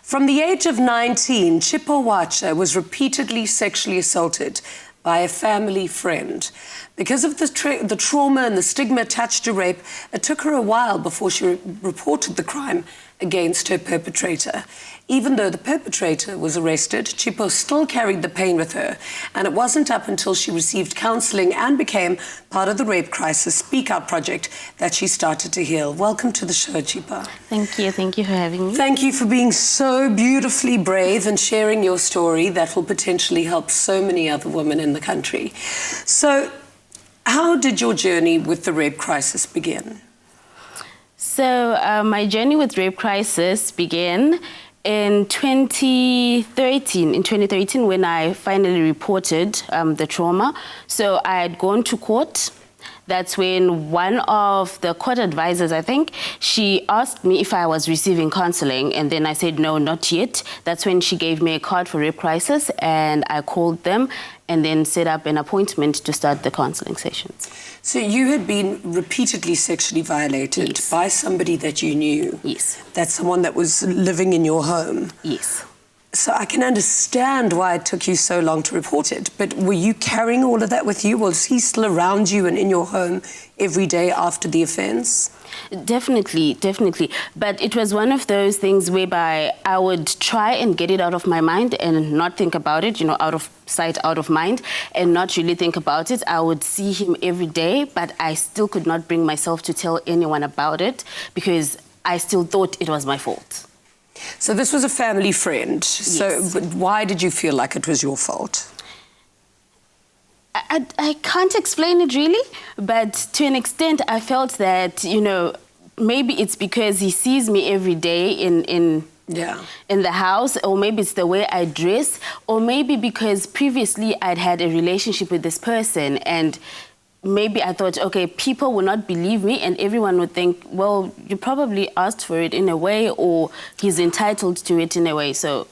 From the age of 19, Chipo Hwacha was repeatedly sexually assaulted by a family friend. Because of the trauma and the stigma attached to rape, it took her a while before she reported the crime against her perpetrator. Even though the perpetrator was arrested, Chipo still carried the pain with her, and it wasn't up until she received counselling and became part of the Rape Crisis Speak Out project that she started to heal. Welcome to the show, Chipo. Thank you for having me. Thank you for being so beautifully brave and sharing your story that will potentially help so many other women in the country. So, how did your journey with the Rape Crisis begin? So, my journey with Rape Crisis began in 2013. In 2013, when I finally reported the trauma. So I had gone to court. That's when one of the court advisors, I think, she asked me if I was receiving counseling, and then I said, no, not yet. That's when she gave me a card for Rape Crisis, and I called them and then set up an appointment to start the counseling sessions. So you had been repeatedly sexually violated Yes. by somebody that you knew? Yes. That's someone that was living in your home? Yes. So I can understand why it took you so long to report it, but were you carrying all of that with you? Was he still around you and in your home every day after the offence? Definitely. But it was one of those things whereby I would try and get it out of my mind and not think about it, out of sight, out of mind, and not really think about it. I would see him every day, but I still could not bring myself to tell anyone about it because I still thought it was my fault. So this was a family friend. Yes. So why did you feel like it was your fault? I can't explain it really, but to an extent I felt that, maybe it's because he sees me every day in the house, or maybe it's the way I dress, or maybe because previously I'd had a relationship with this person, and maybe I thought, okay, people will not believe me and everyone would think, well, you probably asked for it in a way, or he's entitled to it in a way. So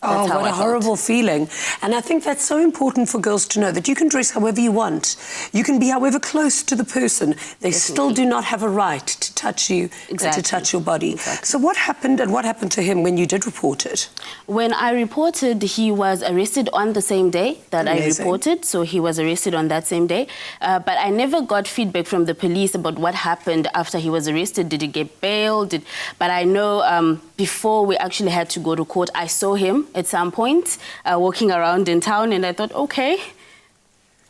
that's what a horrible feeling. And I think that's so important for girls to know that you can dress however you want. You can be however close to the person. They still do not have a right to touch you, to touch your body. Exactly. So what happened, and what happened to him when you did report it? When I reported, he was arrested on the same day that Amazing. I reported. So he was arrested on that same day. But I never got feedback from the police about what happened after he was arrested. Did he get bailed? But I know before we actually had to go to court, I saw him at some point walking around in town, and I thought, okay,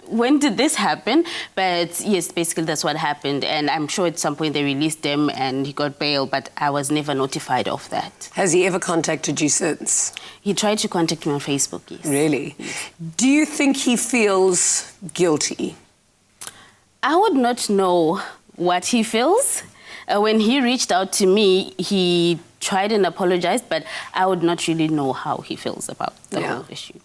when did this happen? But yes, basically that's what happened, and I'm sure at some point they released him and he got bail, but I was never notified of that. Has he ever contacted you since? He tried to contact me on Facebook, yes. Really? Yes. Do you think he feels guilty? I would not know what he feels. When he reached out to me, he tried and apologized, but I would not really know how he feels about the whole issue.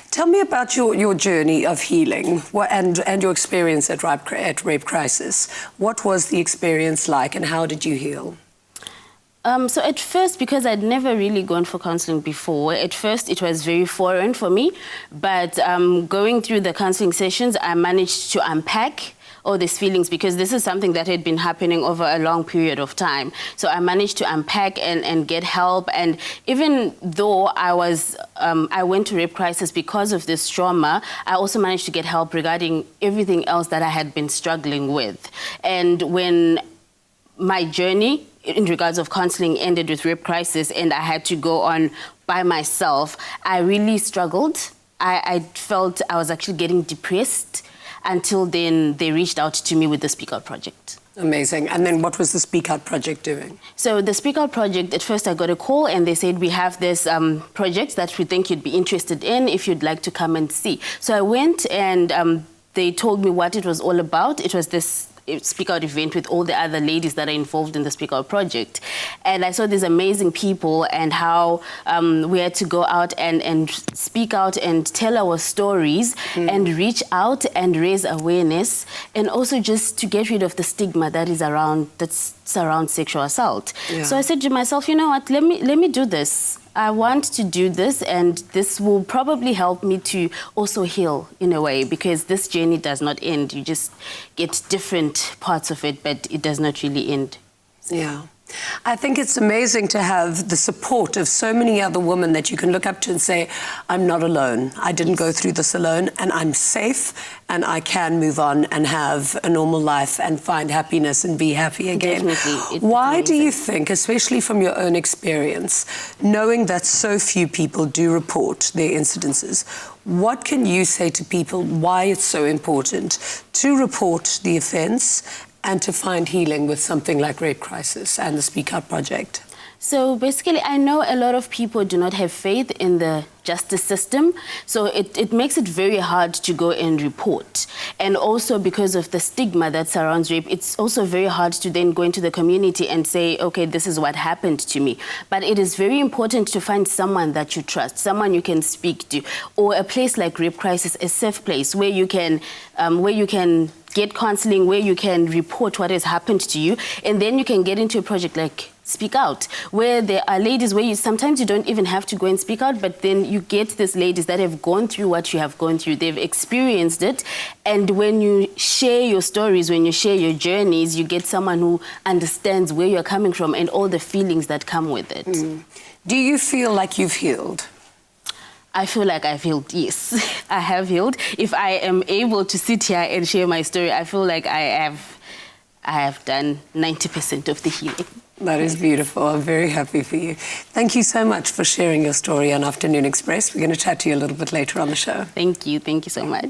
Tell me about your journey of healing and your experience at Rape Crisis. What was the experience like, and how did you heal? So at first, because I'd never really gone for counseling before, at first it was very foreign for me. But going through the counseling sessions, I managed to unpack all these feelings, because this is something that had been happening over a long period of time. So I managed to unpack and get help. And even though I went to Rape Crisis because of this trauma, I also managed to get help regarding everything else that I had been struggling with. And when my journey in regards of counseling ended with Rape Crisis and I had to go on by myself, I really struggled. I felt I was actually getting depressed. Until then, they reached out to me with the Speak Out project. Amazing. And then what was the Speak Out project doing? So the Speak Out project, at first I got a call and they said, we have this project that we think you'd be interested in if you'd like to come and see. So I went and they told me what it was all about. It was this Speak Out event with all the other ladies that are involved in the Speak Out project. And I saw these amazing people and how we had to go out and speak out and tell our stories and reach out and raise awareness, and also just to get rid of the stigma that surrounds sexual assault. Yeah. So I said to myself, you know what, let me do this. I want to do this, and this will probably help me to also heal in a way, because this journey does not end. You just get different parts of it, but it does not really end. Yeah. I think it's amazing to have the support of so many other women that you can look up to and say, I'm not alone. I didn't go through this alone, and I'm safe, and I can move on and have a normal life and find happiness and be happy again. Definitely. Why do you think, especially from your own experience, knowing that so few people do report their incidences, what can you say to people why it's so important to report the offence and to find healing with something like Rape Crisis and the Speak Out Project? So basically, I know a lot of people do not have faith in the justice system, so it makes it very hard to go and report. And also because of the stigma that surrounds rape, it's also very hard to then go into the community and say, okay, this is what happened to me. But it is very important to find someone that you trust, someone you can speak to, or a place like Rape Crisis, a safe place where you can get counseling, where you can report what has happened to you, and then you can get into a project like Speak Out, where there are ladies where sometimes you don't even have to go and speak out, but then you get these ladies that have gone through what you have gone through. They've experienced it, and when you share your stories, when you share your journeys, you get someone who understands where you're coming from and all the feelings that come with it. Do you feel like you've healed? I feel like I've healed, yes. I have healed. If I am able to sit here and share my story, I feel like I have done 90% of the healing. That is beautiful. I'm very happy for you. Thank you so much for sharing your story on Afternoon Express. We're going to chat to you a little bit later on the show. Thank you. Thank you so much.